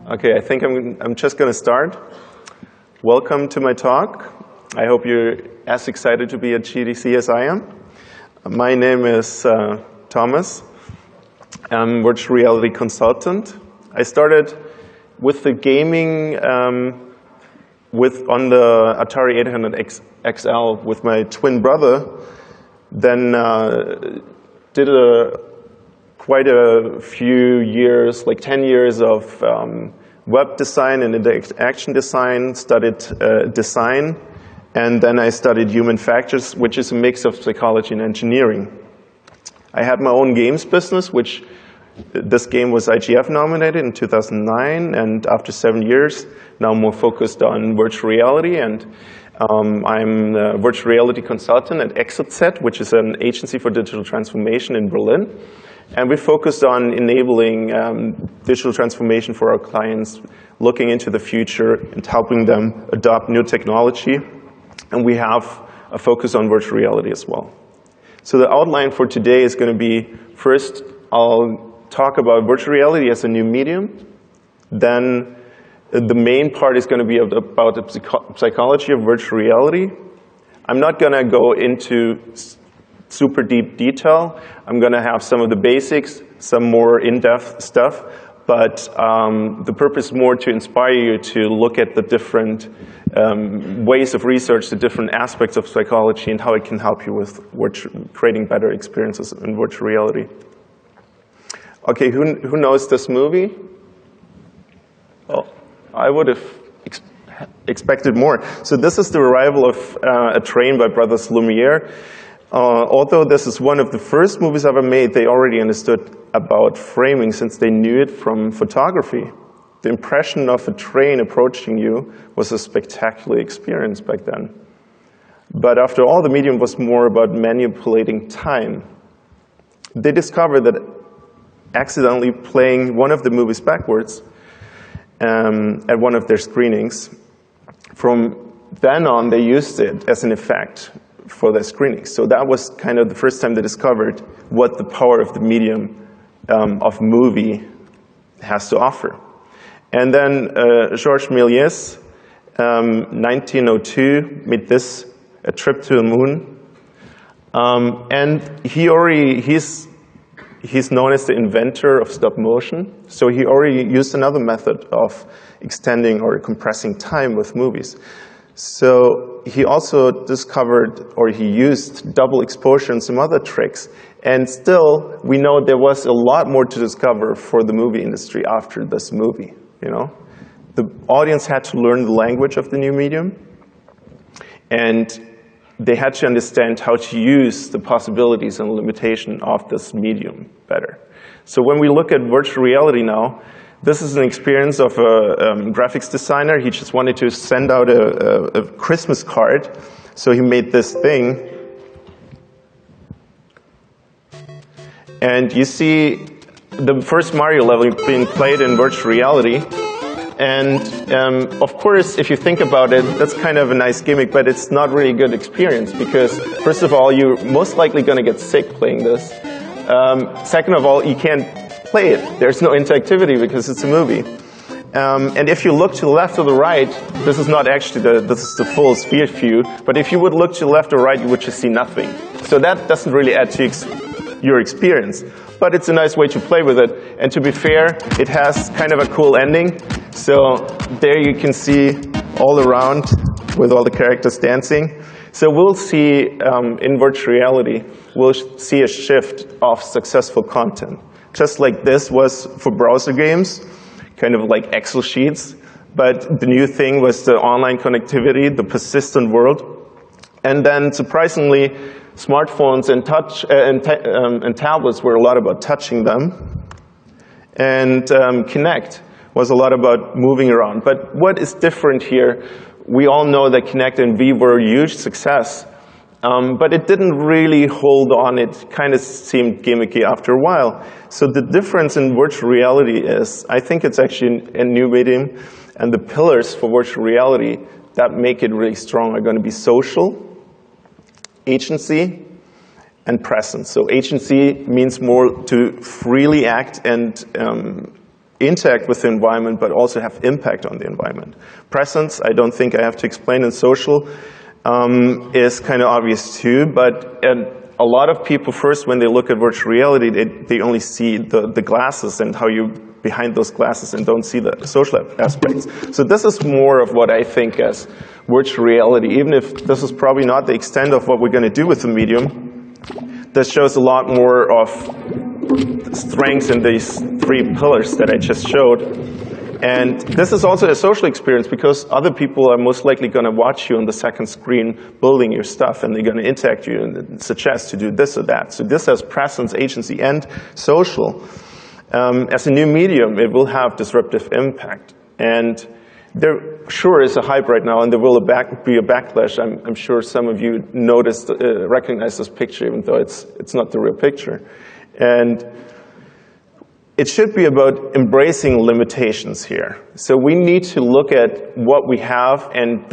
Okay, I think I'm just going to start. Welcome to my talk. I hope you're as excited to be at GDC as I am. My name is Thomas. I'm a virtual reality consultant. I started with the gaming on the Atari 800 XL with my twin brother. Then did quite a few years, like 10 years of web design and interaction design, studied design, and then I studied human factors, which is a mix of psychology and engineering. I had my own games business, which this game was IGF nominated in 2009, and after 7 years, now more focused on virtual reality, and I'm a virtual reality consultant at ExitZ, which is an agency for digital transformation in Berlin. And we focused on enabling digital transformation for our clients, looking into the future and helping them adopt new technology. And we have a focus on virtual reality as well. So the outline for today is going to be, first, I'll talk about virtual reality as a new medium. Then the main part is going to be about the psychology of virtual reality. I'm not going to go into super deep detail. I'm going to have some of the basics, some more in-depth stuff, but the purpose is more to inspire you to look at the different ways of research, the different aspects of psychology, and how it can help you with creating better experiences in virtual reality. Okay, who knows this movie? Oh, I would have expected more. So this is the arrival of a train by Brothers Lumiere. Although this is one of the first movies ever made, they already understood about framing since they knew it from photography. The impression of a train approaching you was a spectacular experience back then. But after all, the medium was more about manipulating time. They discovered that accidentally playing one of the movies backwards at one of their screenings, from then on they used it as an effect for their screenings. So that was kind of the first time they discovered what the power of the medium of movie has to offer. And then Georges Méliès, 1902, made this, A Trip to the Moon. And he's known as the inventor of stop motion. So he already used another method of extending or compressing time with movies. So he also discovered, or he used double exposure and some other tricks. And still, we know there was a lot more to discover for the movie industry after this movie. You know, the audience had to learn the language of the new medium, and they had to understand how to use the possibilities and limitation of this medium better. So when we look at virtual reality now, this is an experience of a graphics designer. He just wanted to send out a Christmas card, so he made this thing. And you see the first Mario level being played in virtual reality. And of course, if you think about it, that's kind of a nice gimmick, but it's not really a good experience because, first of all, you're most likely going to get sick playing this. Second of all, you can't play it. There's no interactivity because it's a movie. And if you look to the left or the right, this is not actually this is the full sphere view, but if you would look to the left or right, you would just see nothing. So that doesn't really add to your experience. But it's a nice way to play with it. And to be fair, it has kind of a cool ending. So there you can see all around with all the characters dancing. So we'll see in virtual reality, we'll see a shift of successful content. Just like this was for browser games, kind of like Excel sheets. But the new thing was the online connectivity, the persistent world. And then surprisingly, smartphones and and tablets were a lot about touching them. And Kinect was a lot about moving around. But what is different here? We all know that Kinect and Wii were a huge success, but it didn't really hold on. It kind of seemed gimmicky after a while. So the difference in virtual reality is, I think it's actually a new medium, and the pillars for virtual reality that make it really strong are going to be social, agency, and presence. So agency means more to freely act and interact with the environment, but also have impact on the environment. Presence, I don't think I have to explain. In social, is kind of obvious too, but a lot of people first, when they look at virtual reality, they only see the glasses and how you behind those glasses and don't see the social aspects. So this is more of what I think as virtual reality, even if this is probably not the extent of what we're going to do with the medium. This shows a lot more of strengths in these three pillars that I just showed. And this is also a social experience because other people are most likely going to watch you on the second screen building your stuff, and they're going to interact you and suggest to do this or that. So this has presence, agency, and social. As a new medium, it will have disruptive impact. And there sure is a hype right now, and there will be a backlash. I'm sure some of you noticed, recognize this picture, even though it's not the real picture. And it should be about embracing limitations here. So we need to look at what we have and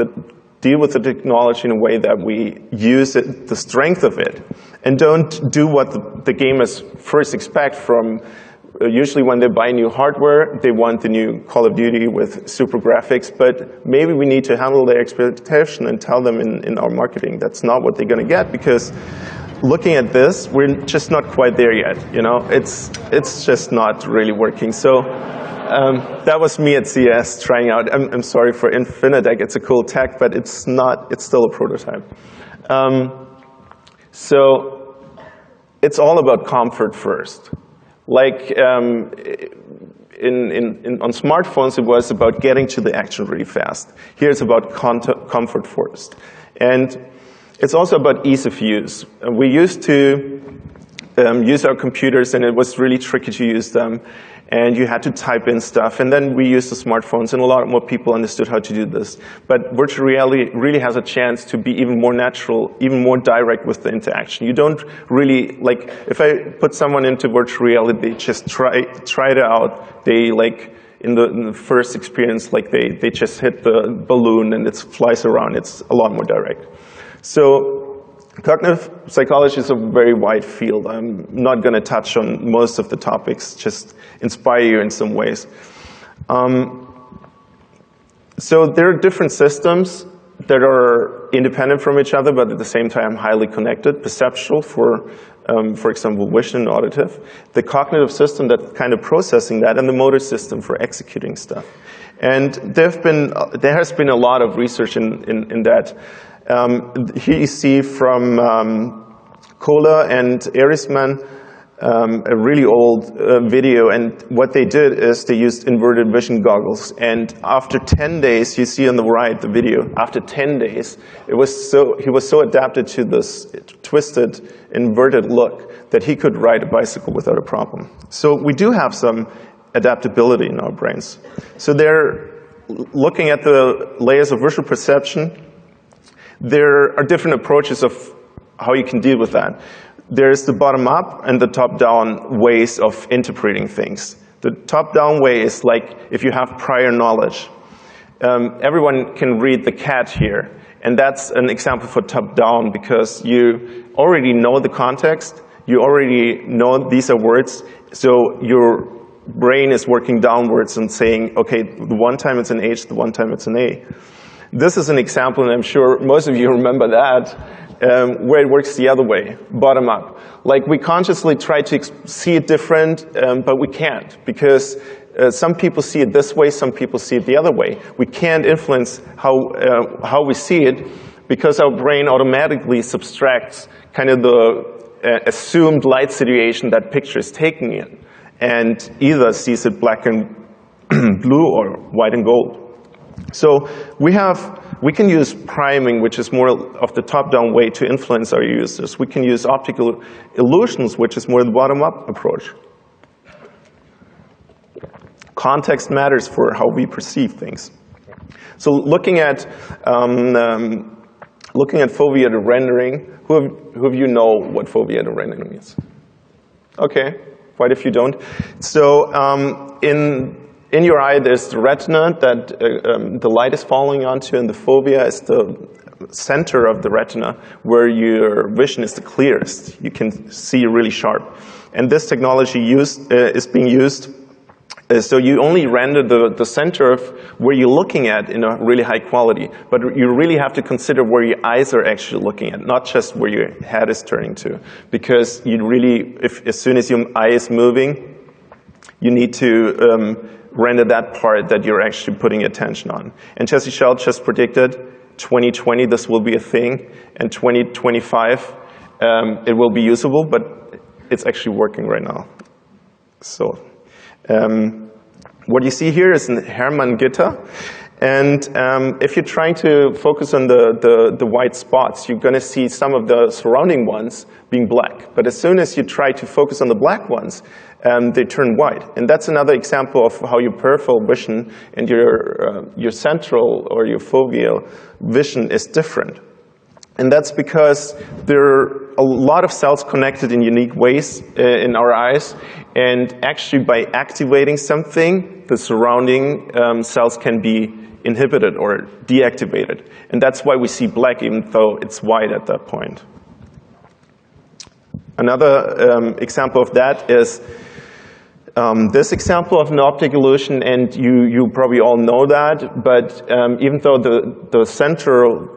deal with the technology in a way that we use it, the strength of it, and don't do what the gamers first expect from. Usually when they buy new hardware, they want the new Call of Duty with super graphics, but maybe we need to handle their expectation and tell them in our marketing that's not what they're going to get, because looking at this, we're just not quite there yet. You know, it's just not really working. So that was me at CES trying out. I'm sorry for Infinitec. It's a cool tech, but it's not. It's still a prototype. So it's all about comfort first. Like on smartphones, it was about getting to the action really fast. Here it's about comfort first. And it's also about ease of use. We used to use our computers, and it was really tricky to use them. And you had to type in stuff. And then we used the smartphones, and a lot more people understood how to do this. But virtual reality really has a chance to be even more natural, even more direct with the interaction. You don't really, like, if I put someone into virtual reality, they just try it out. They, like, in the first experience, like, they just hit the balloon and it flies around. It's a lot more direct. So cognitive psychology is a very wide field. I'm not going to touch on most of the topics, just inspire you in some ways. So there are different systems that are independent from each other, but at the same time highly connected. Perceptual for example, vision and auditive. The cognitive system that kind of processing that, and the motor system for executing stuff. And there has been a lot of research in that. Here you see from Kohler and Erisman a really old video, and what they did is they used inverted vision goggles, and after 10 days, you see on the right the video, after 10 days, he was so adapted to this twisted, inverted look that he could ride a bicycle without a problem. So we do have some adaptability in our brains. So they're looking at the layers of visual perception. There are different approaches of how you can deal with that. There's the bottom-up and the top-down ways of interpreting things. The top-down way is like if you have prior knowledge. Everyone can read the cat here, and that's an example for top-down because you already know the context, you already know these are words, so your brain is working downwards and saying, okay, the one time it's an H, the one time it's an A. This is an example, and I'm sure most of you remember that, where it works the other way, bottom up. Like we consciously try to see it different, but we can't, because some people see it this way, some people see it the other way. We can't influence how we see it, because our brain automatically subtracts kind of the assumed light situation that picture is taking in, and either sees it black and blue or white and gold. So we can use priming, which is more of the top-down way to influence our users. We can use optical illusions, which is more the bottom-up approach. Context matters for how we perceive things. So looking at foveated rendering, who of you know what foveated rendering means? Okay, quite a few don't. So in your eye, there's the retina that the light is falling onto, and the fovea is the center of the retina where your vision is the clearest. You can see really sharp. And this technology is being used So you only render the center of where you're looking at in a really high quality, but you really have to consider where your eyes are actually looking at, not just where your head is turning to. Because you really, as soon as your eye is moving, you need to render that part that you're actually putting attention on. And Jesse Schell just predicted 2020 this will be a thing, and 2025 it will be usable, but it's actually working right now. So. What you see here is an Hermann Gitter, and if you're trying to focus on the white spots, you're going to see some of the surrounding ones being black. But as soon as you try to focus on the black ones, they turn white. And that's another example of how your peripheral vision and your central or your foveal vision is different. And that's because there are a lot of cells connected in unique ways in our eyes. And actually, by activating something, the surrounding cells can be inhibited or deactivated. And that's why we see black, even though it's white at that point. Another example of that is this example of an optic illusion, and you probably all know that, but even though the central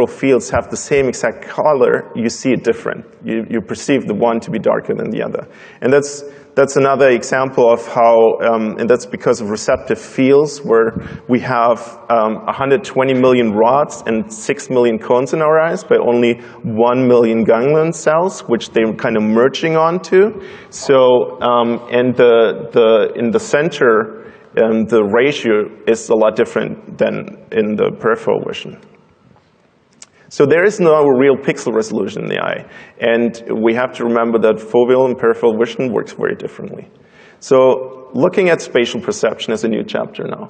fields have the same exact color, you see it different. You perceive the one to be darker than the other. And that's another example of how, and that's because of receptive fields, where we have 120 million rods and 6 million cones in our eyes, but only 1 million ganglion cells, which they're kind of merging onto. So, and in the center, the ratio is a lot different than in the peripheral vision. So there is no real pixel resolution in the eye. And we have to remember that foveal and peripheral vision works very differently. So looking at spatial perception as a new chapter now.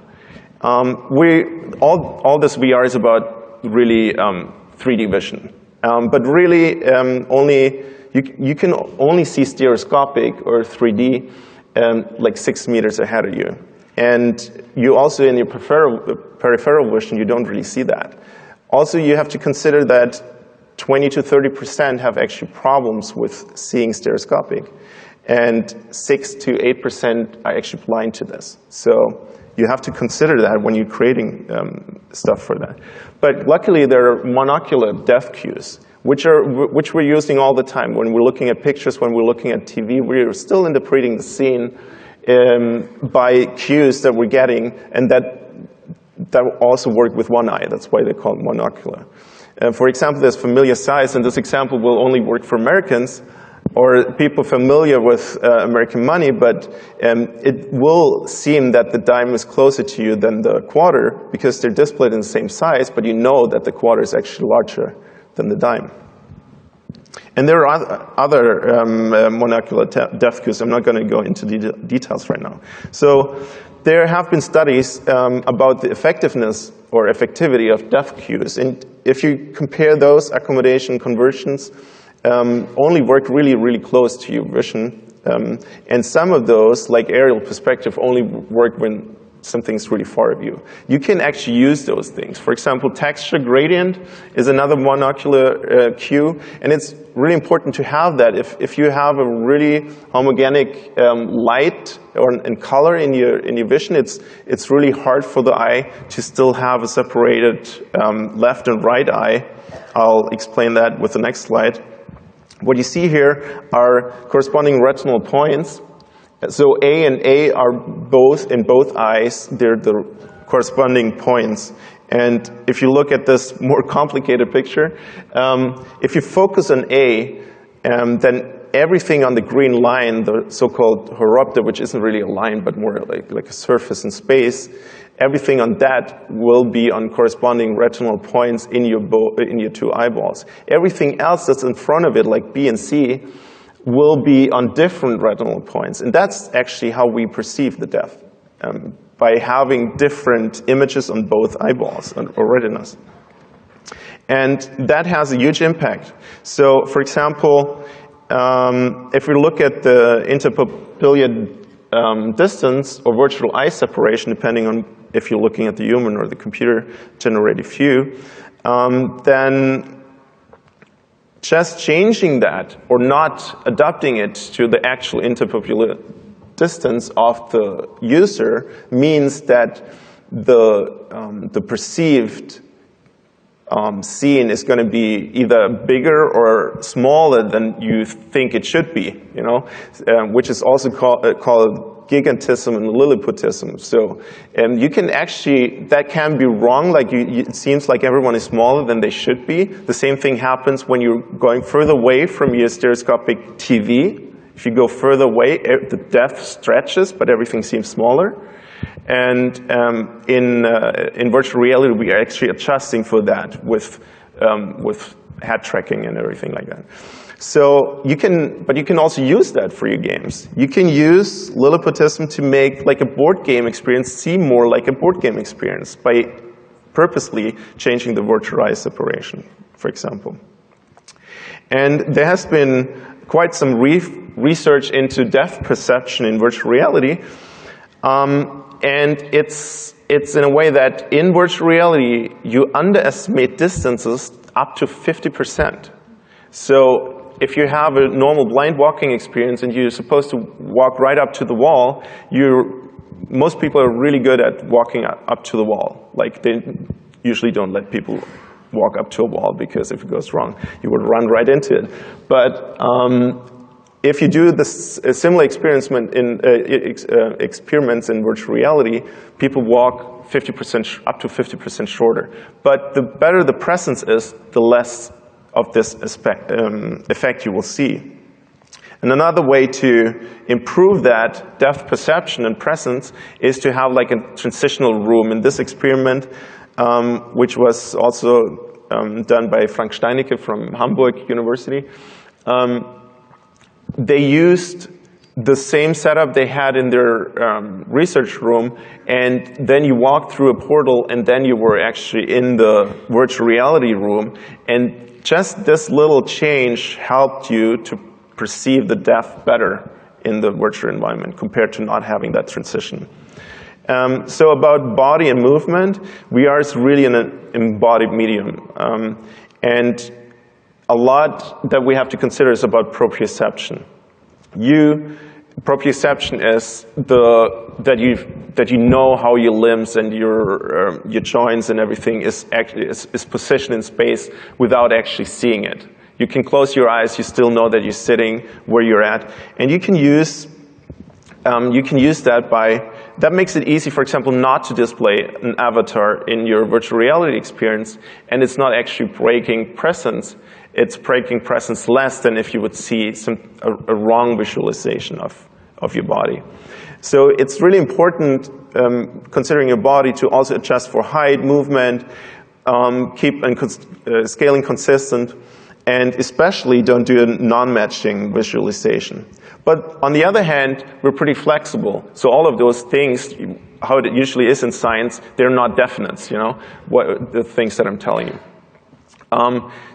All this VR is about really 3D vision. But really, you can only see stereoscopic or 3D like 6 meters ahead of you. And you also, in your peripheral vision, you don't really see that. Also, you have to consider that 20 to 30% have actually problems with seeing stereoscopic, and 6 to 8% are actually blind to this. So you have to consider that when you're creating stuff for that. But luckily, there are monocular depth cues, which we're using all the time. When we're looking at pictures, when we're looking at TV, we're still interpreting the scene by cues that we're getting, and that also work with one eye. That's why they call it monocular. For example, there's familiar size, and this example will only work for Americans or people familiar with American money, but it will seem that the dime is closer to you than the quarter because they're displayed in the same size, but you know that the quarter is actually larger than the dime. And there are other monocular depth cues. I'm not going to go into the details right now. So there have been studies about the effectiveness or effectivity of depth cues. And if you compare those, accommodation conversions only work really, really close to your vision. And some of those, like aerial perspective, only work when something's really far of you. You can actually use those things. For example, texture gradient is another monocular cue, and it's really important to have that. If you have a really homogenic light and color in your vision, it's really hard for the eye to still have a separated left and right eye. I'll explain that with the next slide. What you see here are corresponding retinal points. So A and A are both in both eyes. They're the corresponding points. And if you look at this more complicated picture, if you focus on A, then everything on the green line, the so-called horopter, which isn't really a line but more like a surface in space, everything on that will be on corresponding retinal points in your two eyeballs. Everything else that's in front of it, like B and C, will be on different retinal points. And that's actually how we perceive the depth, by having different images on both eyeballs or retinas. And that has a huge impact. So, for example, if we look at the interpupillar distance or virtual eye separation, depending on if you're looking at the human or the computer-generated view, then just changing that or not adapting it to the actual interpupillar distance of the user means that the perceived scene is going to be either bigger or smaller than you think it should be, you know, which is also called gigantism and Lilliputism. So you can actually, that can be wrong, like it seems like everyone is smaller than they should be. The same thing happens when you're going further away from your stereoscopic TV. If you go further away, the depth stretches, but everything seems smaller. And in virtual reality, we are actually adjusting for that with head tracking and everything like that. So but you can also use that for your games. You can use Lilliputism to make like a board game experience seem more like a board game experience by purposely changing the virtual eye separation, for example. And there has been quite some research into depth perception in virtual reality. And it's in a way that in virtual reality, you underestimate distances up to 50%. So if you have a normal blind walking experience and you're supposed to walk right up to the wall, most people are really good at walking up to the wall. Like they usually don't let people walk up to a wall because if it goes wrong, you would run right into it. But if you do this similar experiments in virtual reality, people walk 50% up to 50% shorter. But the better the presence is, the less of this effect you will see. And another way to improve that depth perception and presence is to have like a transitional room. In this experiment, which was also done by Frank Steinecke from Hamburg University, they used the same setup they had in their research room, and then you walked through a portal, and then you were actually in the virtual reality room. And just this little change helped you to perceive the depth better in the virtual environment compared to not having that transition. So about body and movement, VR is really an embodied medium. And a lot that we have to consider is about proprioception. Proprioception is that you know how your limbs and your joints and everything is positioned in space without actually seeing it. You can close your eyes, you still know that you're sitting where you're at, and you can use that makes it easy, for example, not to display an avatar in your virtual reality experience, and it's not actually breaking presence. It's breaking presence less than if you would see a wrong visualization of your body. So it's really important, considering your body, to also adjust for height, movement, keep scaling consistent, and especially don't do a non-matching visualization. But on the other hand, we're pretty flexible. So all of those things, how it usually is in science, they're not definites, you know, the things that I'm telling you.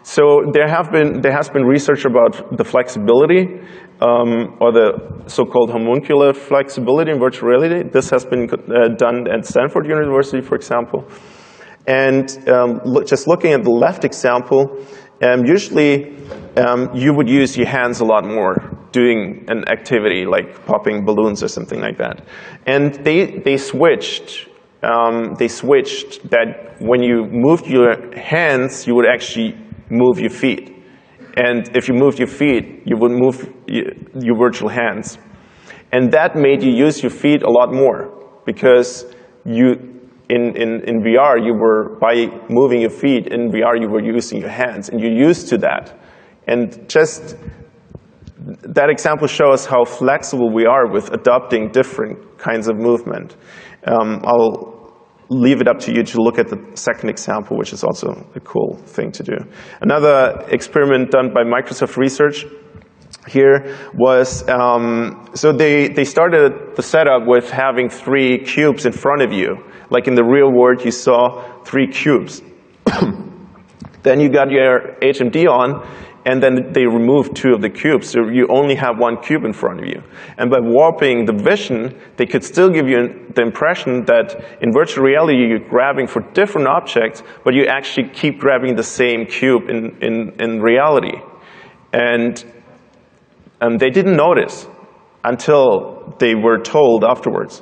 So there has been research about the flexibility, or the so-called homuncular flexibility in virtual reality. This has been done at Stanford University, for example. And just looking at the left example, usually you would use your hands a lot more doing an activity like popping balloons or something like that. And they switched that when you moved your hands, you would actually move your feet. And if you moved your feet, you would move your virtual hands. And that made you use your feet a lot more, because in VR, you were, by moving your feet, in VR you were using your hands, and you're used to that. And just that example shows how flexible we are with adopting different kinds of movement. I'll leave it up to you to look at the second example, which is also a cool thing to do. Another experiment done by Microsoft Research here was, so they started the setup with having 3 cubes in front of you. Like in the real world, you saw 3 cubes. Then you got your HMD on, and then they removed 2 of the cubes, so you only have 1 cube in front of you. And by warping the vision, they could still give you the impression that in virtual reality you're grabbing for different objects, but you actually keep grabbing the same cube in reality. And they didn't notice. until they were told afterwards.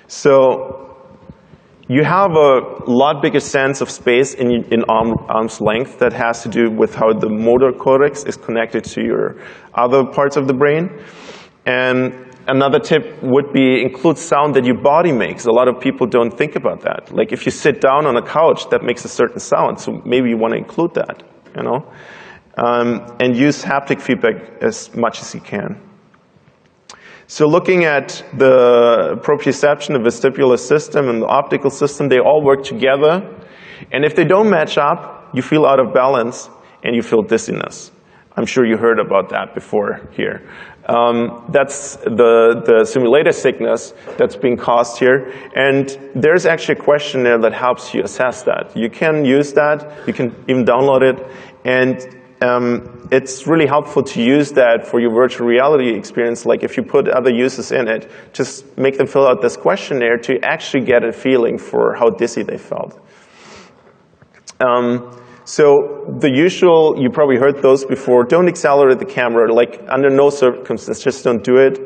So you have a lot bigger sense of space in arm's length that has to do with how the motor cortex is connected to your other parts of the brain. And another tip would be include sound that your body makes. A lot of people don't think about that. Like if you sit down on a couch, that makes a certain sound, so maybe you want to include that, you know? And use haptic feedback as much as you can. So looking at the proprioception, the vestibular system, and the optical system, they all work together. And if they don't match up, you feel out of balance and you feel dizziness. I'm sure you heard about that before here. That's the simulator sickness that's being caused here. And there's actually a questionnaire that helps you assess that. You can use that. You can even download it. And it's really helpful to use that for your virtual reality experience. Like if you put other users in it, just make them fill out this questionnaire to actually get a feeling for how dizzy they felt. So the usual, you probably heard those before, don't accelerate the camera, like under no circumstances, just don't do it.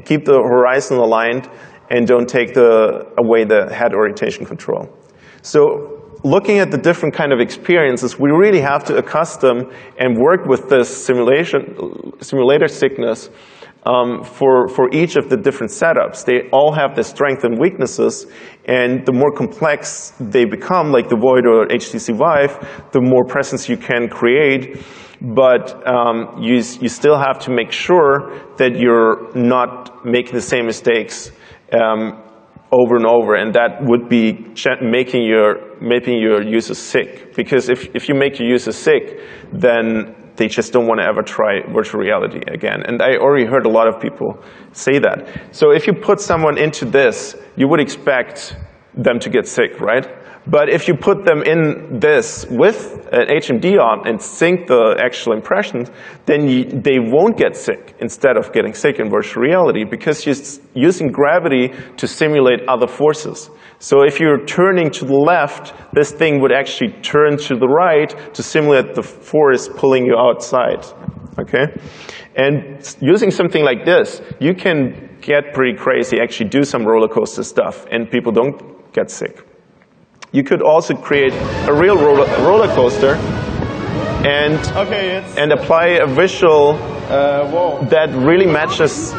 Keep the horizon aligned and don't take away the head orientation control. So looking at the different kind of experiences, we really have to accustom and work with this simulator sickness for each of the different setups. They all have their strengths and weaknesses, and the more complex they become, like the Void or HTC Vive, the more presence you can create. But you still have to make sure that you're not making the same mistakes over and over, and that would be making your users sick. Because if you make your users sick, then they just don't want to ever try virtual reality again. And I already heard a lot of people say that. So if you put someone into this, you would expect them to get sick, right? But if you put them in this with an HMD on and sync the actual impressions, then they won't get sick instead of getting sick in virtual reality, because you're using gravity to simulate other forces. So if you're turning to the left, this thing would actually turn to the right to simulate the force pulling you outside, okay? And using something like this, you can get pretty crazy, actually do some roller coaster stuff, and people don't get sick. You could also create a real roller coaster and apply a visual that really matches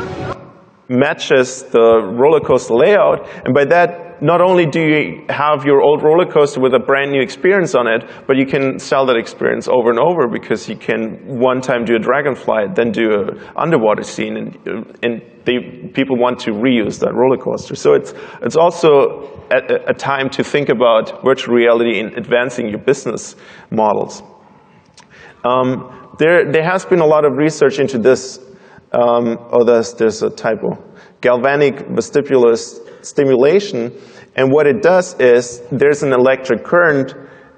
the roller coaster layout. And by that, not only do you have your old roller coaster with a brand new experience on it, but you can sell that experience over and over, because you can one time do a dragon flight, then do an underwater scene, and people want to reuse that roller coaster. So it's also a time to think about virtual reality in advancing your business models. There has been a lot of research into this. There's a typo. Galvanic vestibular stimulation, and what it does is there's an electric current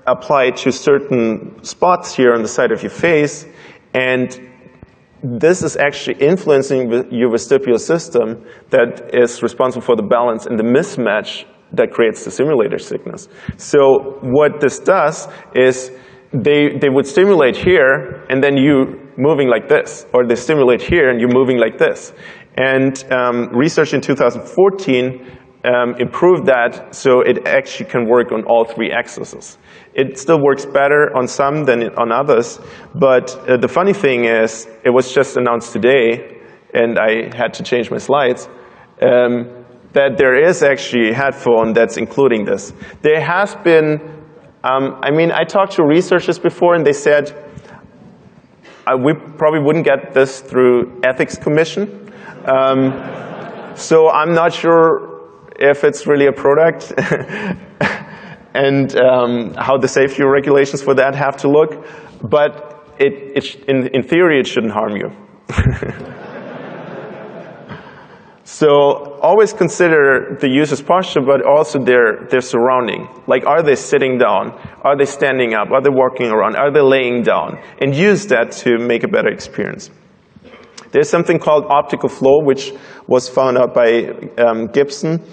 applied to certain spots here on the side of your face, and this is actually influencing your vestibular system that is responsible for the balance and the mismatch that creates the simulator sickness. So what this does is they would stimulate here, and then you moving like this, or they stimulate here and you're moving like this. And research in 2014 improved that, so it actually can work on all three axes. It still works better on some than on others, but the funny thing is, it was just announced today, and I had to change my slides, that there is actually a headphone that's including this. There has been, I talked to researchers before, and they said, we probably wouldn't get this through ethics commission. So I'm not sure if it's really a product and how the safety regulations for that have to look. But in theory, it shouldn't harm you. So always consider the user's posture, but also their surrounding. Like, are they sitting down? Are they standing up? Are they walking around? Are they laying down? And use that to make a better experience. There's something called optical flow, which was found out by Gibson,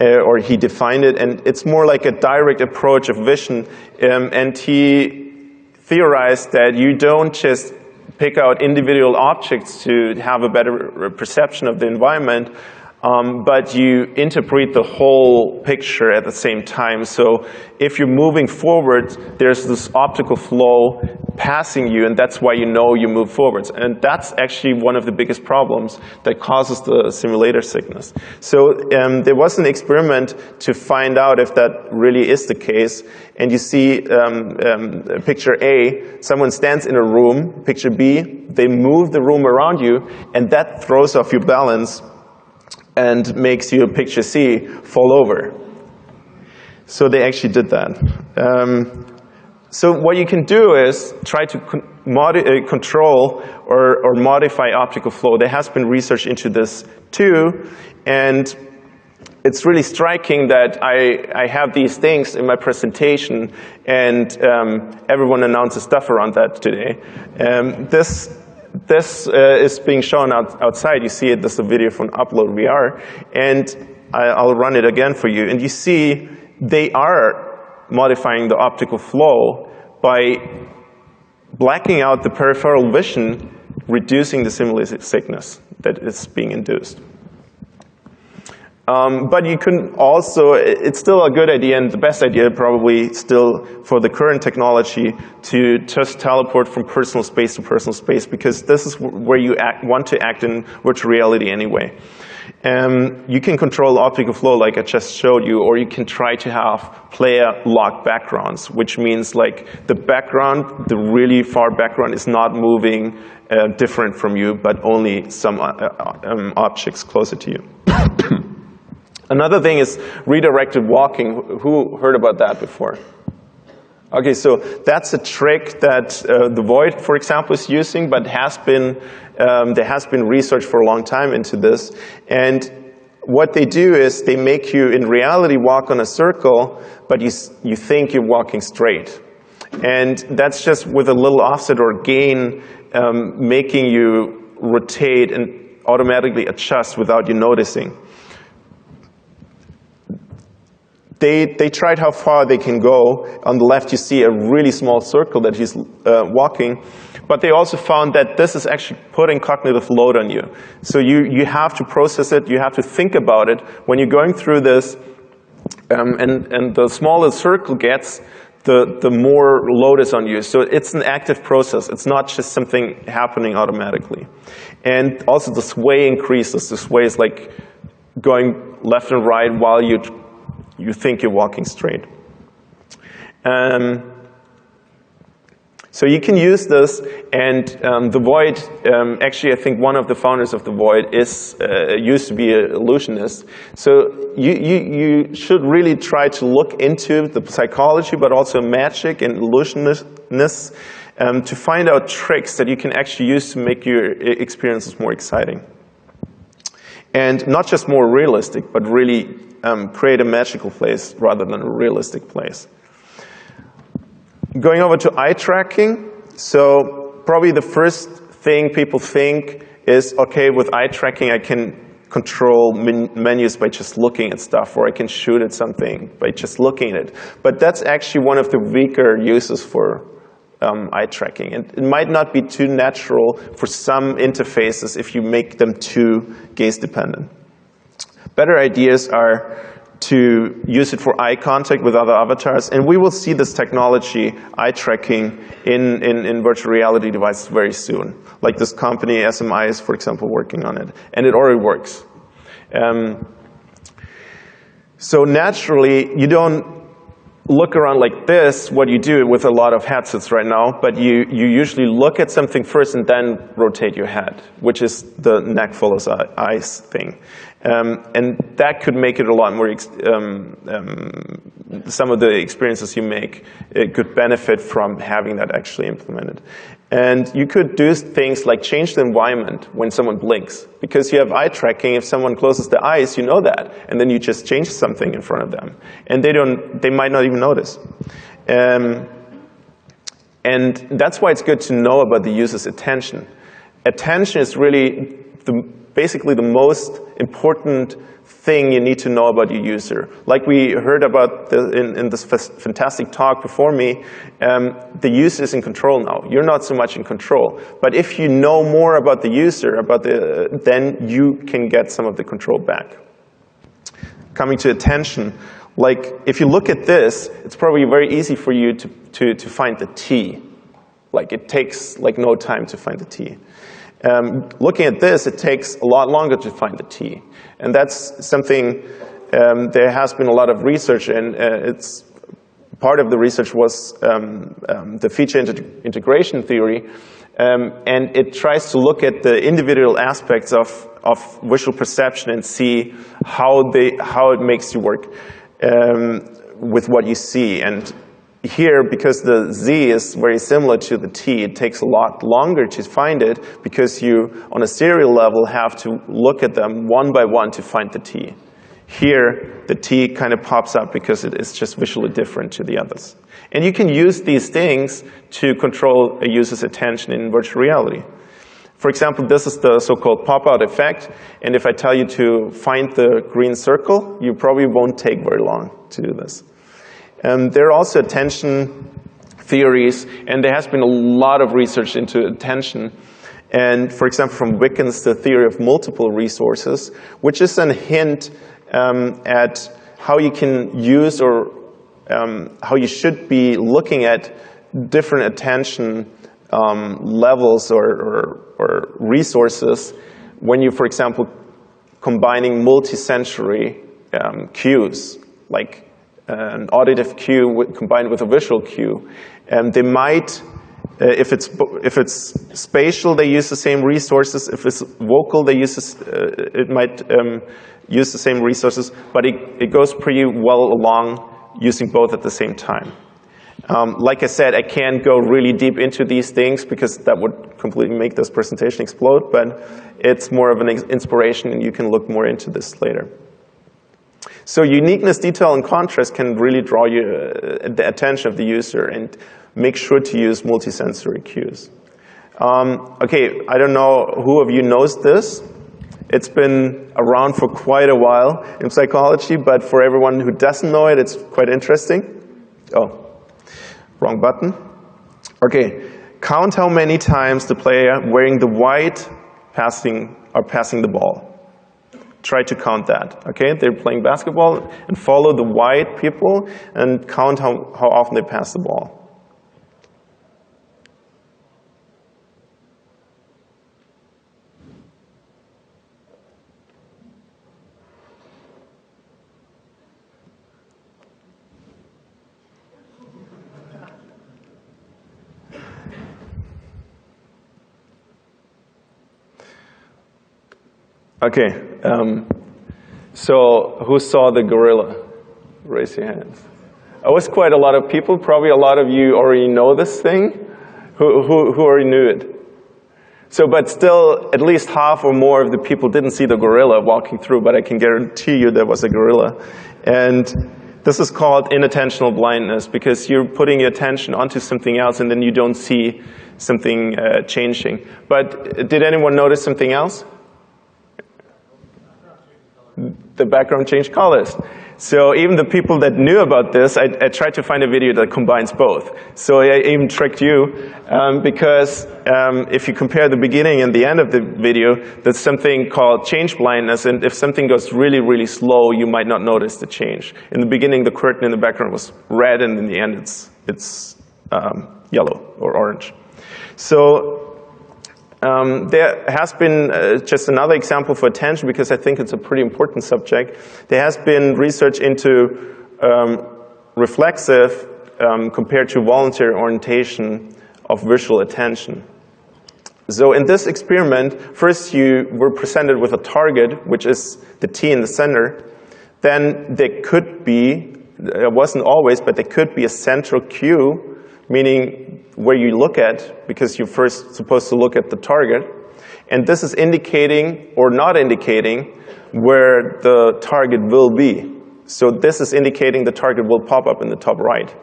or he defined it, and it's more like a direct approach of vision. And he theorized that you don't just pick out individual objects to have a better perception of the environment, but you interpret the whole picture at the same time. So if you're moving forward, there's this optical flow passing you, and that's why you know you move forwards. And that's actually one of the biggest problems that causes the simulator sickness. So there was an experiment to find out if that really is the case. And you see picture A, someone stands in a room. Picture B, they move the room around you, and that throws off your balance and makes your picture C fall over. So they actually did that. So what you can do is try to control or modify optical flow. There has been research into this too, and it's really striking that I have these things in my presentation, and everyone announces stuff around that today. This is being shown outside. You see it. This is a video from Upload VR, and I'll run it again for you. And you see they are modifying the optical flow by blacking out the peripheral vision, reducing the simulated sickness that is being induced. But you can also, it's still a good idea, and the best idea probably still for the current technology, to just teleport from personal space to personal space, because this is where you want to act in virtual reality anyway. You can control optical flow like I just showed you, or you can try to have player-locked backgrounds, which means like the background, the really far background is not moving different from you, but only some objects closer to you. Another thing is redirected walking. Who heard about that before? Okay, so that's a trick that the Void, for example, is using, but there has been research for a long time into this. And what they do is they make you, in reality, walk on a circle, but you think you're walking straight. And that's just with a little offset or gain, making you rotate and automatically adjust without you noticing. They tried how far they can go. On the left, you see a really small circle that he's walking. But they also found that this is actually putting cognitive load on you. So you have to process it. You have to think about it. When you're going through this, and the smaller the circle gets, the more load is on you. So it's an active process. It's not just something happening automatically. And also the sway increases. The sway is like going left and right while you think you're walking straight. So you can use this, and the Void, actually I think one of the founders of the Void used to be an illusionist. So you should really try to look into the psychology, but also magic and illusionists, to find out tricks that you can actually use to make your experiences more exciting. And not just more realistic, but really create a magical place rather than a realistic place. Going over to eye tracking. So probably the first thing people think is, okay, with eye tracking I can control menus by just looking at stuff, or I can shoot at something by just looking at it. But that's actually one of the weaker uses for eye tracking. And it might not be too natural for some interfaces if you make them too gaze-dependent. Better ideas are to use it for eye contact with other avatars, and we will see this technology, eye tracking, in virtual reality devices very soon. Like this company, SMI, is, for example, working on it, and it already works. So naturally, you don't look around like this, what you do with a lot of headsets right now, but you usually look at something first and then rotate your head, which is the neck follows eyes thing. And that could make it a lot more, some of the experiences you make, it could benefit from having that actually implemented. And you could do things like change the environment when someone blinks. Because you have eye tracking, if someone closes their eyes, you know that. And then you just change something in front of them. And they might not even notice. And that's why it's good to know about the user's attention. Attention is really basically the most important thing you need to know about your user. Like we heard about in this fantastic talk before me, the user is in control now. You're not so much in control. But if you know more about the user, then you can get some of the control back. Coming to attention, like if you look at this, it's probably very easy for you to find the T. Like it takes like no time to find the T. Looking at this, it takes a lot longer to find the T. And that's something there has been a lot of research in. It's part of the research was the feature integration theory. And it tries to look at the individual aspects of visual perception and see how it makes you work with what you see. And here, because the Z is very similar to the T, it takes a lot longer to find it because you, on a serial level, have to look at them one by one to find the T. Here, the T kind of pops up because it is just visually different to the others. And you can use these things to control a user's attention in virtual reality. For example, this is the so-called pop-out effect. And if I tell you to find the green circle, you probably won't take very long to do this. There are also attention theories, and there has been a lot of research into attention. And for example, from Wickens, the theory of multiple resources, which is a hint at how you can use or how you should be looking at different attention levels or resources when you, for example, combining multi-sensory cues, like an auditive cue combined with a visual cue. They might, if it's spatial, they use the same resources. If it's vocal, they use it might use the same resources, but it goes pretty well along using both at the same time. Like I said, I can't go really deep into these things because that would completely make this presentation explode, but it's more of an inspiration and you can look more into this later. So uniqueness, detail, and contrast can really draw the attention of the user and make sure to use multisensory cues. Okay, I don't know who of you knows this. It's been around for quite a while in psychology, but for everyone who doesn't know it, it's quite interesting. Oh, wrong button. Okay, count how many times the player wearing the white passing the ball. Try to count that, okay? They're playing basketball and follow the white people and count how often they pass the ball. Okay, so who saw the gorilla? Raise your hands. It was quite a lot of people. Probably a lot of you already know this thing. Who already knew it? So, but still, at least half or more of the people didn't see the gorilla walking through, but I can guarantee you there was a gorilla. And this is called inattentional blindness because you're putting your attention onto something else and then you don't see something changing. But did anyone notice something else? The background changed colors. So even the people that knew about this, I tried to find a video that combines both. So I even tricked you because if you compare the beginning and the end of the video, there's something called change blindness, and if something goes really, really slow, you might not notice the change. In the beginning, the curtain in the background was red, and in the end, it's yellow or orange. So there has been just another example for attention because I think it's a pretty important subject. There has been research into reflexive compared to voluntary orientation of visual attention. So in this experiment, first you were presented with a target, which is the T in the center. Then there could be, it wasn't always, but there could be a central cue, meaning where you look at, because you're first supposed to look at the target. And this is indicating or not indicating where the target will be. So this is indicating the target will pop up in the top right.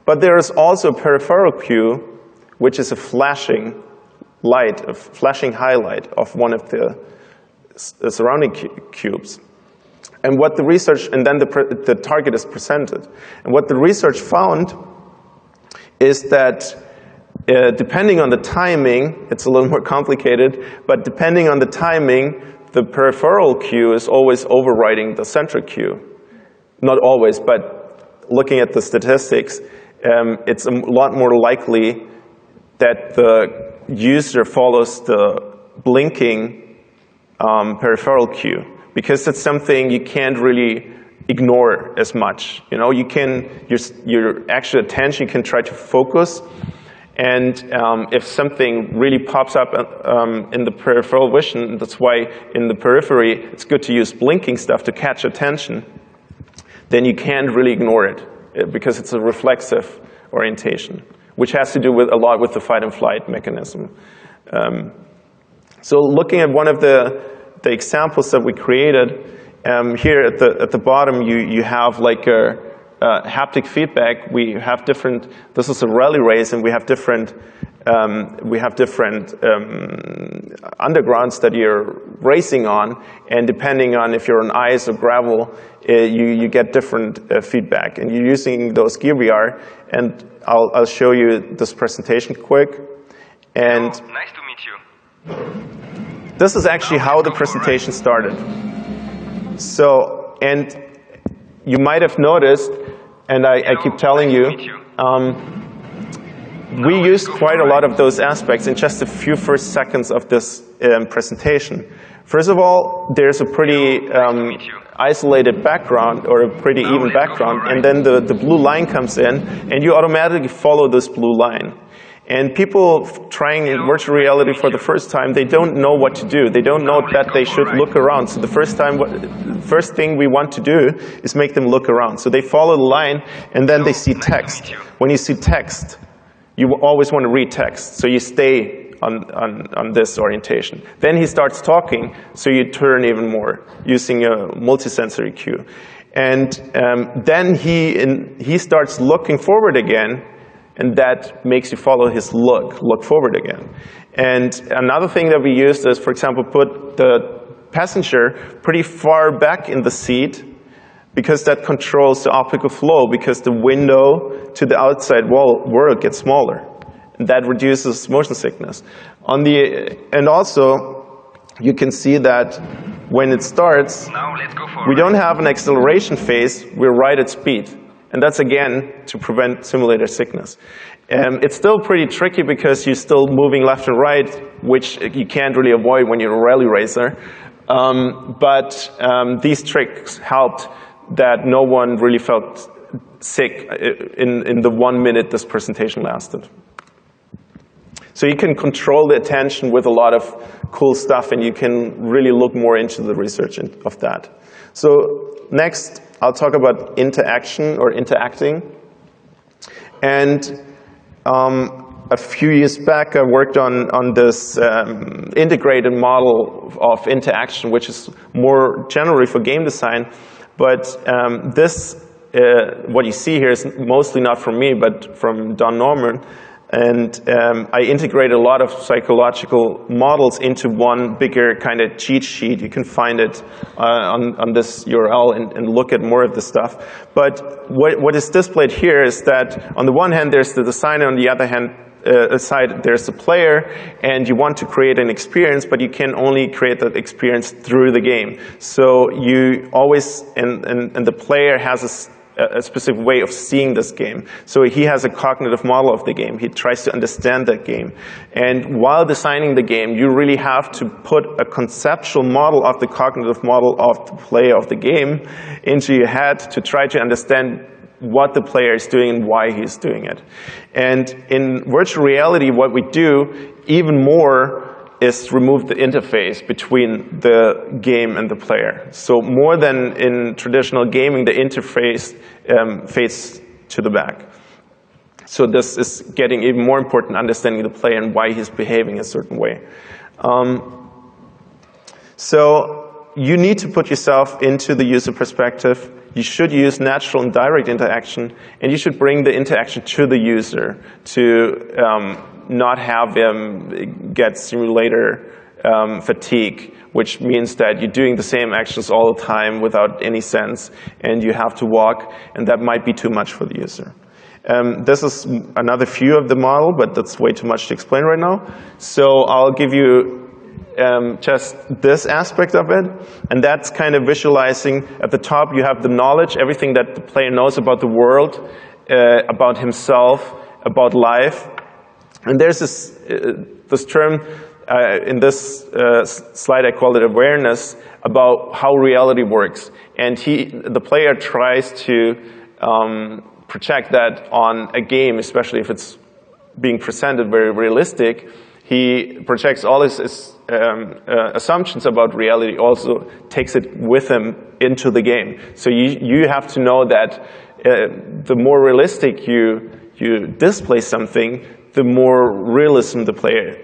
But there is also a peripheral cue, which is a flashing light, a flashing highlight of one of the surrounding cubes. And what the research, and then the target is presented. And what the research found is that depending on the timing, it's a little more complicated, but depending on the timing, the peripheral cue is always overriding the central cue. Not always, but looking at the statistics, it's a lot more likely that the user follows the blinking peripheral cue, because it's something you can't really ignore as much. You know, you can, your actual attention can try to focus, and if something really pops up in the peripheral vision, that's why in the periphery it's good to use blinking stuff to catch attention, then you can't really ignore it, because it's a reflexive orientation, which has to do with a lot with the fight and flight mechanism. So looking at one of the examples that we created, here at the bottom you have like a haptic feedback. We have different, this is a rally race, and we have different undergrounds that you're racing on, and depending on if you're on ice or gravel, you get different feedback, and you're using those gear VR, and I'll show you this presentation quick. And nice to meet you. This is actually how the presentation started. So, and you might have noticed, and I keep telling you, we used quite a lot of those aspects in just a few first seconds of this presentation. First of all, there's a pretty isolated background, or a pretty even background, and then the blue line comes in, and you automatically follow this blue line. And people trying virtual reality for the first time, they don't know what to do. They don't know that they should look around. So the first thing we want to do is make them look around. So they follow the line, and then they see text. When you see text, you always want to read text, so you stay on this orientation. Then he starts talking, so you turn even more, using a multisensory cue. And then he starts looking forward again, and that makes you follow his look forward again. And another thing that we used is, for example, put the passenger pretty far back in the seat, because that controls the optical flow, because the window to the outside world gets smaller. And that reduces motion sickness. And also, you can see that when it starts, we don't have an acceleration phase, we're right at speed. And that's, again, to prevent simulator sickness. It's still pretty tricky because you're still moving left and right, which you can't really avoid when you're a rally racer. But these tricks helped that no one really felt sick in the 1 minute this presentation lasted. So you can control the attention with a lot of cool stuff, and you can really look more into the research of that. So next, I'll talk about interaction or interacting. And a few years back, I worked on this integrated model of interaction, which is more generally for game design. But what you see here is mostly not from me, but from Don Norman. And I integrated a lot of psychological models into one bigger kind of cheat sheet. You can find it on this URL and look at more of the stuff. But what is displayed here is that on the one hand, there's the designer, on the other hand, side, there's the player, and you want to create an experience, but you can only create that experience through the game. So you always, and the player has a specific way of seeing this game. So he has a cognitive model of the game. He tries to understand that game. And while designing the game, you really have to put a conceptual model of the cognitive model of the player of the game into your head to try to understand what the player is doing and why he's doing it. And in virtual reality, what we do even more is remove the interface between the game and the player. So more than in traditional gaming, the interface fades to the back. So this is getting even more important, understanding the player and why he's behaving a certain way. So you need to put yourself into the user perspective. You should use natural and direct interaction, and you should bring the interaction to the user to not have them get simulator fatigue, which means that you're doing the same actions all the time without any sense, and you have to walk, and that might be too much for the user. This is another view of the model, but that's way too much to explain right now. So I'll give you just this aspect of it, and that's kind of visualizing. At the top you have the knowledge, everything that the player knows about the world, about himself, about life. And there's this term, in this slide I call it awareness, about how reality works. And the player tries to project that on a game, especially if it's being presented very realistic. He projects all his assumptions about reality, also takes it with him into the game. So you have to know that the more realistic you display something, the more realism the player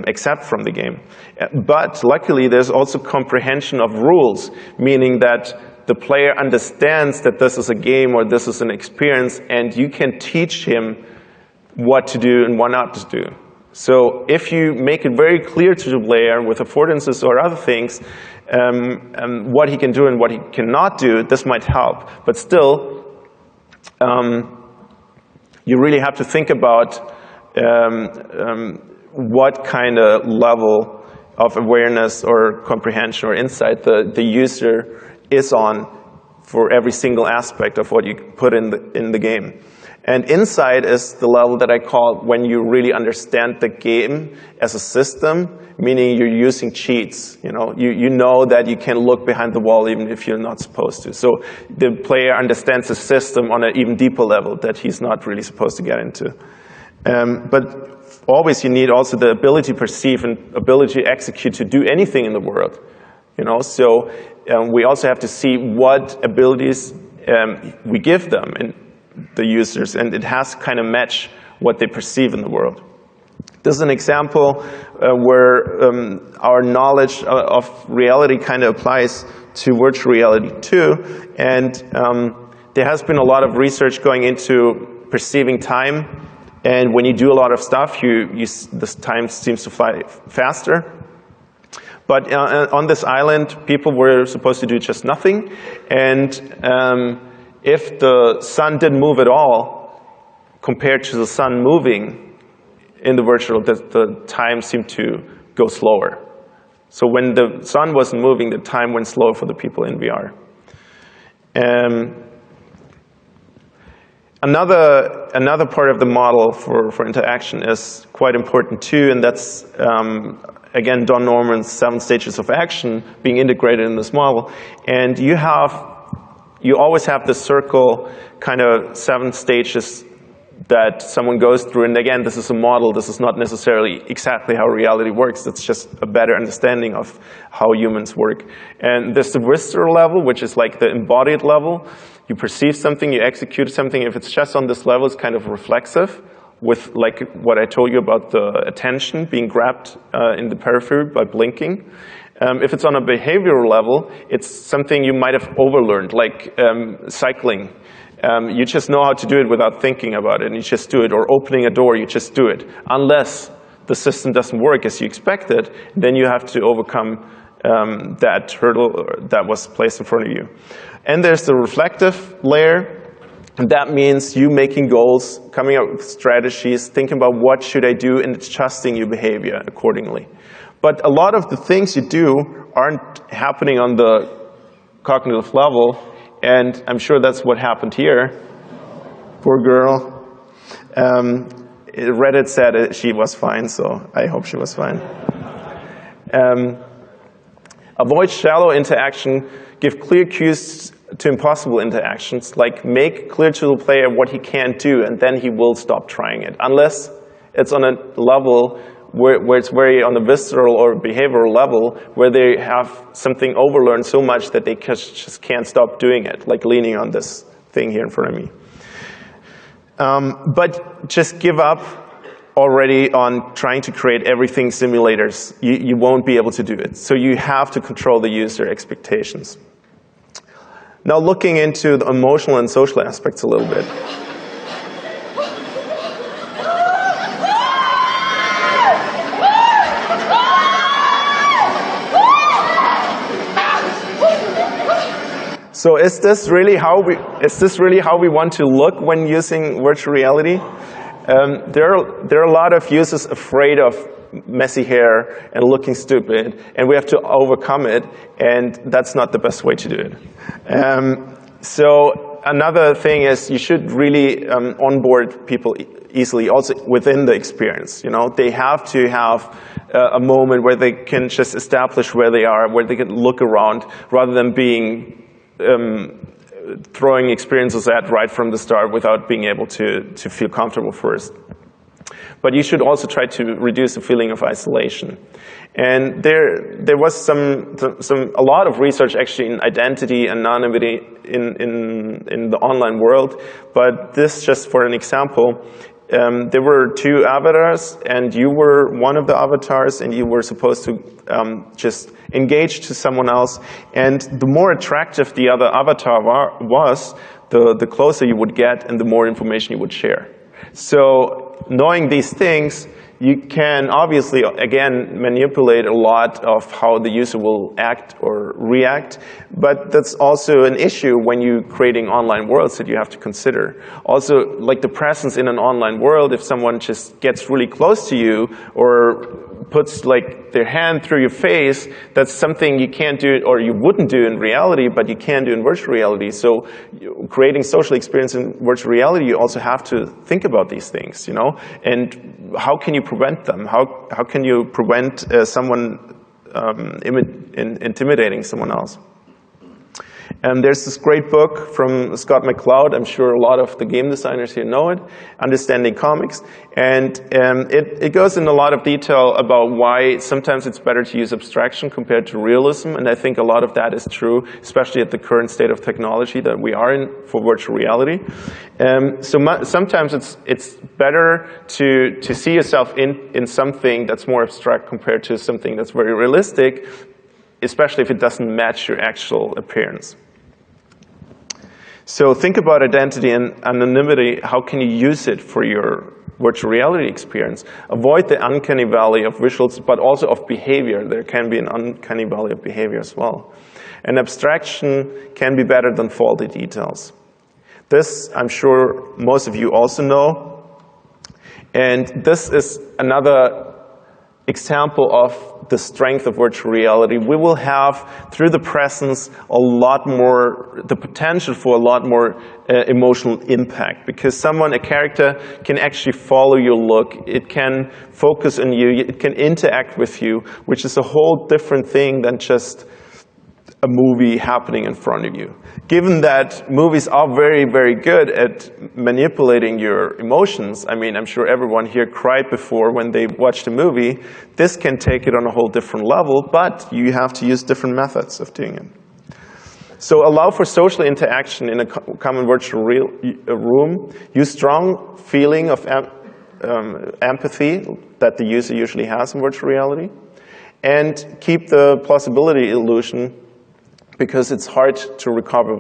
accepts from the game. But luckily there's also comprehension of rules, meaning that the player understands that this is a game or this is an experience, and you can teach him what to do and what not to do. So if you make it very clear to the player with affordances or other things, what he can do and what he cannot do, this might help. But still, you really have to think about what kind of level of awareness or comprehension or insight the user is on for every single aspect of what you put in the game. And insight is the level that I call when you really understand the game as a system, meaning you're using cheats. You know that you can look behind the wall even if you're not supposed to. So the player understands the system on an even deeper level that he's not really supposed to get into. But always you need also the ability to perceive and ability to execute to do anything in the world. So we also have to see what abilities we give them, and the users, and it has to kind of match what they perceive in the world. This is an example where our knowledge of reality kind of applies to virtual reality too, and there has been a lot of research going into perceiving time, and when you do a lot of stuff, this time seems to fly faster. But on this island, people were supposed to do just nothing, and if the sun didn't move at all, compared to the sun moving in the virtual, the time seemed to go slower. So when the sun wasn't moving, the time went slow for the people in VR. Another part of the model for interaction is quite important too, and that's, again, Don Norman's 7 stages of action being integrated in this model. And you always have the circle, kind of 7 stages that someone goes through. And again, this is a model. This is not necessarily exactly how reality works. It's just a better understanding of how humans work. And there's the visceral level, which is like the embodied level. You perceive something, you execute something. If it's just on this level, it's kind of reflexive, with like what I told you about the attention being grabbed in the periphery by blinking. If it's on a behavioral level, it's something you might have overlearned, like cycling. You just know how to do it without thinking about it, and you just do it. Or opening a door, you just do it. Unless the system doesn't work as you expected, then you have to overcome that hurdle that was placed in front of you. And there's the reflective layer. And that means you making goals, coming up with strategies, thinking about what should I do, and adjusting your behavior accordingly. But a lot of the things you do aren't happening on the cognitive level, and I'm sure that's what happened here. Poor girl. Reddit said she was fine, so I hope she was fine. Avoid shallow interaction, give clear cues to impossible interactions, like make clear to the player what he can't do, and then he will stop trying it, unless it's on a level where it's very on the visceral or behavioral level, where they have something overlearned so much that they just can't stop doing it, like leaning on this thing here in front of me. But just give up already on trying to create everything simulators. You won't be able to do it. So you have to control the user expectations. Now looking into the emotional and social aspects a little bit. So is this really how we want to look when using virtual reality? There are a lot of users afraid of messy hair and looking stupid, and we have to overcome it, and that's not the best way to do it. So another thing is you should really onboard people easily, also within the experience. You know, they have to have a moment where they can just establish where they are, where they can look around, rather than being throwing experiences at right from the start without being able to feel comfortable first. But you should also try to reduce the feeling of isolation. And there was a lot of research actually in identity and anonymity in the online world. But this, just for an example, there were two avatars, and you were one of the avatars, and you were supposed to just engage to someone else. And the more attractive the other avatar was, the closer you would get and the more information you would share. So knowing these things, you can obviously, again, manipulate a lot of how the user will act or react, but that's also an issue when you're creating online worlds that you have to consider. Also, like the presence in an online world, if someone just gets really close to you or puts like their hand through your face, that's something you can't do or you wouldn't do in reality, but you can do in virtual reality. So creating social experience in virtual reality, you also have to think about these things, you know, and how can you prevent them? How can you prevent someone intimidating someone else? And there's this great book from Scott McCloud. I'm sure a lot of the game designers here know it, Understanding Comics. And it goes in a lot of detail about why sometimes it's better to use abstraction compared to realism. And I think a lot of that is true, especially at the current state of technology that we are in for virtual reality. So sometimes it's better to see yourself in something that's more abstract compared to something that's very realistic, especially if it doesn't match your actual appearance. So think about identity and anonymity. How can you use it for your virtual reality experience? Avoid the uncanny valley of visuals, but also of behavior. There can be an uncanny valley of behavior as well. And abstraction can be better than faulty details. This, I'm sure most of you also know. And this is another example of the strength of virtual reality. We will have, through the presence, the potential for a lot more emotional impact, because a character can actually follow your look, it can focus on you, it can interact with you, which is a whole different thing than just a movie happening in front of you. Given that movies are very, very good at manipulating your emotions, I mean, I'm sure everyone here cried before when they watched a movie, this can take it on a whole different level, but you have to use different methods of doing it. So allow for social interaction in a common virtual room. Use strong feeling of empathy that the user usually has in virtual reality. And keep the plausibility illusion, because it's hard to recover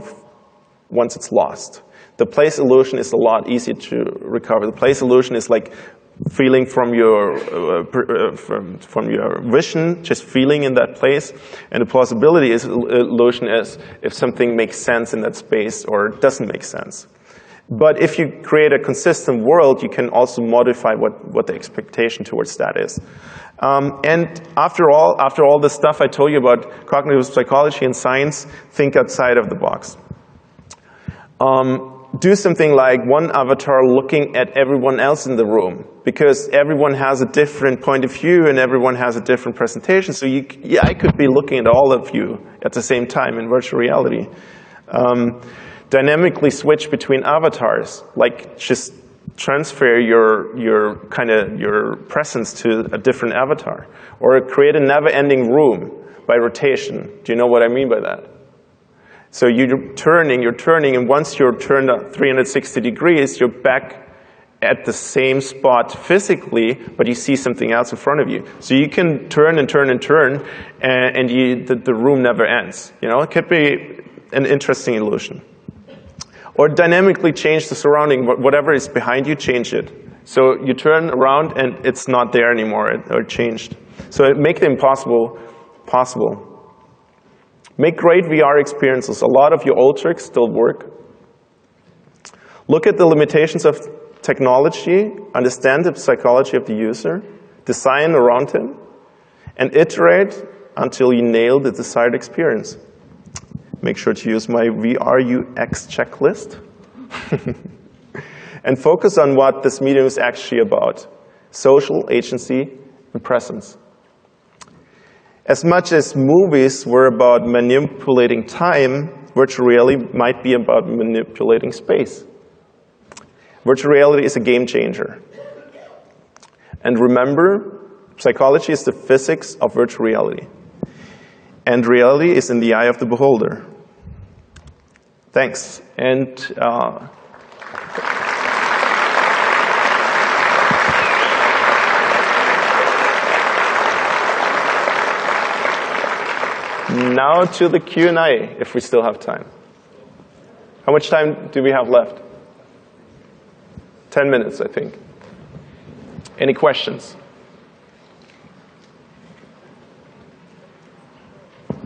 once it's lost. The place illusion is a lot easier to recover. The place illusion is like feeling from your vision, just feeling in that place. And the plausibility illusion is if something makes sense in that space or doesn't make sense. But if you create a consistent world, you can also modify what the expectation towards that is. And after all the stuff I told you about cognitive psychology and science, think outside of the box. Do something like one avatar looking at everyone else in the room, because everyone has a different point of view and everyone has a different presentation. So I could be looking at all of you at the same time in virtual reality. Dynamically switch between avatars, like just transfer your presence to a different avatar, or create a never-ending room by rotation. Do you know what I mean by that? So you're turning, and once you're turned 360 degrees, you're back at the same spot physically, but you see something else in front of you. So you can turn and turn and turn, and the room never ends. You know, it could be an interesting illusion. Or dynamically change the surrounding. Whatever is behind you, change it. So you turn around and it's not there anymore, or changed. So make the impossible possible. Make great VR experiences. A lot of your old tricks still work. Look at the limitations of technology, understand the psychology of the user, design around him, and iterate until you nail the desired experience. Make sure to use my VR UX checklist. And focus on what this medium is actually about: social agency and presence. As much as movies were about manipulating time, virtual reality might be about manipulating space. Virtual reality is a game changer. And remember, psychology is the physics of virtual reality. And reality is in the eye of the beholder. Thanks. And now to the Q&A, if we still have time. How much time do we have left? 10 minutes, I think. Any questions? Do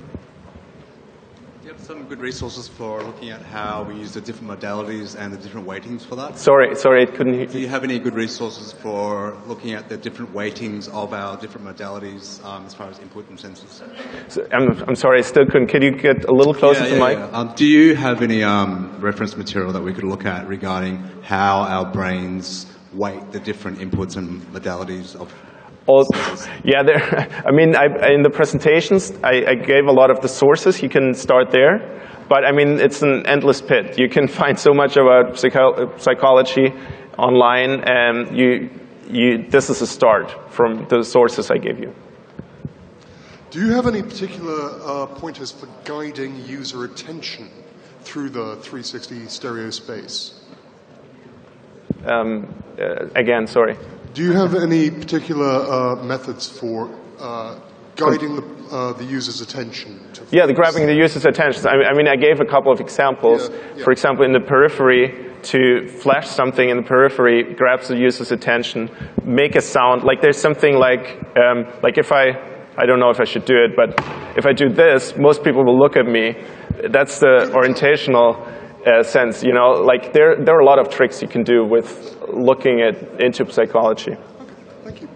you have some good resources for looking at how we use the different modalities and the different weightings for that? Sorry, I couldn't hear. Do you have any good resources for looking at the different weightings of our different modalities as far as input and sensors? So, I'm sorry, I still couldn't. Could you get a little closer to the mic? Yeah. Do you have any reference material that we could look at regarding how our brains weight the different inputs and modalities of yeah, I mean, in the presentations, I gave a lot of the sources. You can start there. But I mean, it's an endless pit. You can find so much about psychology online, and this is a start from the sources I gave you. Do you have any particular pointers for guiding user attention through the 360 stereo space? Again, sorry. Do you have any particular methods for guiding the user's attention? Yeah, grabbing the user's attention. I mean, I gave a couple of examples. Yeah. For example, in the periphery, to flash something in the periphery grabs the user's attention, make a sound. Like there's something like if I don't know if I should do it, but if I do this, most people will look at me. That's the orientational sense, you know. Like there are a lot of tricks you can do with looking into psychology. Okay, thank you.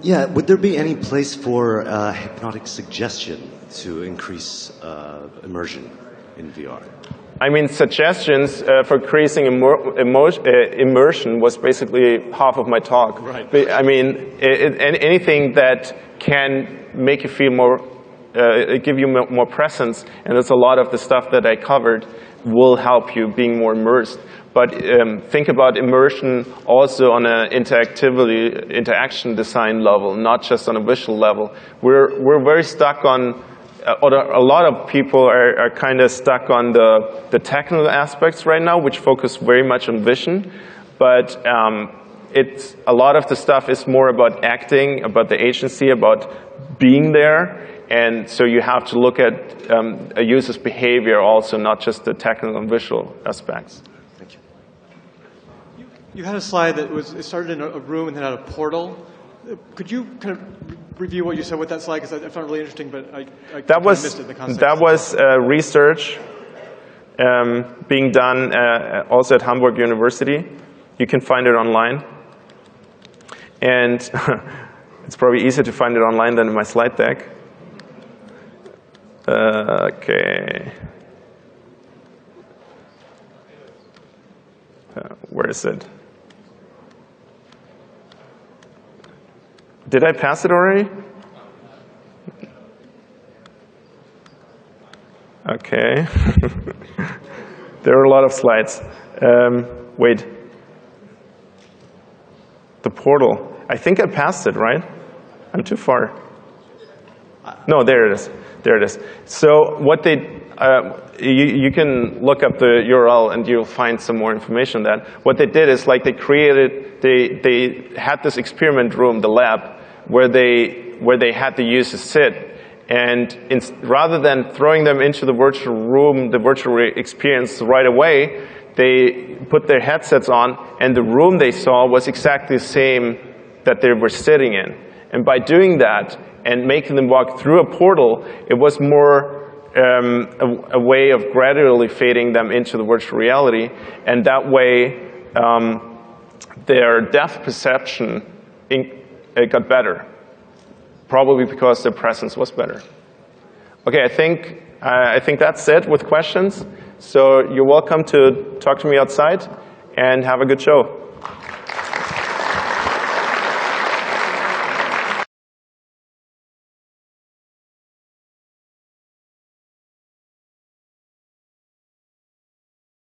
Yeah, would there be any place for hypnotic suggestion to increase immersion in VR? I mean, suggestions for increasing immersion was basically half of my talk. Right. But, I mean, anything that can make you feel more, give you more presence, and there's a lot of the stuff that I covered will help you being more immersed. But think about immersion also on an interaction design level, not just on a visual level. We're very stuck on, a lot of people are kind of stuck on the technical aspects right now, which focus very much on vision. But it's a lot of the stuff is more about acting, about the agency, about being there. And so you have to look at a user's behavior also, not just the technical and visual aspects. Thank you. You had a slide that it started in a room and then had a portal. Could you kind of review what you said with that slide? Because I found it really interesting, but I missed it, the concept. That was research being done also at Hamburg University. You can find it online. And it's probably easier to find it online than in my slide deck. Okay. Where is it? Did I pass it already? Okay. There are a lot of slides. Wait. The portal. I think I passed it, right? I'm too far. No, there it is. There it is. So what they, you can look up the URL and you'll find some more information on that. What they did is like they had this experiment room, the lab, where they had the users sit. And rather than throwing them into the virtual room, the virtual experience right away, they put their headsets on, and the room they saw was exactly the same that they were sitting in. And by doing that and making them walk through a portal, it was more a way of gradually fading them into the virtual reality. And that way, their depth perception got better, probably because their presence was better. Okay, I think that's it with questions. So you're welcome to talk to me outside and have a good show.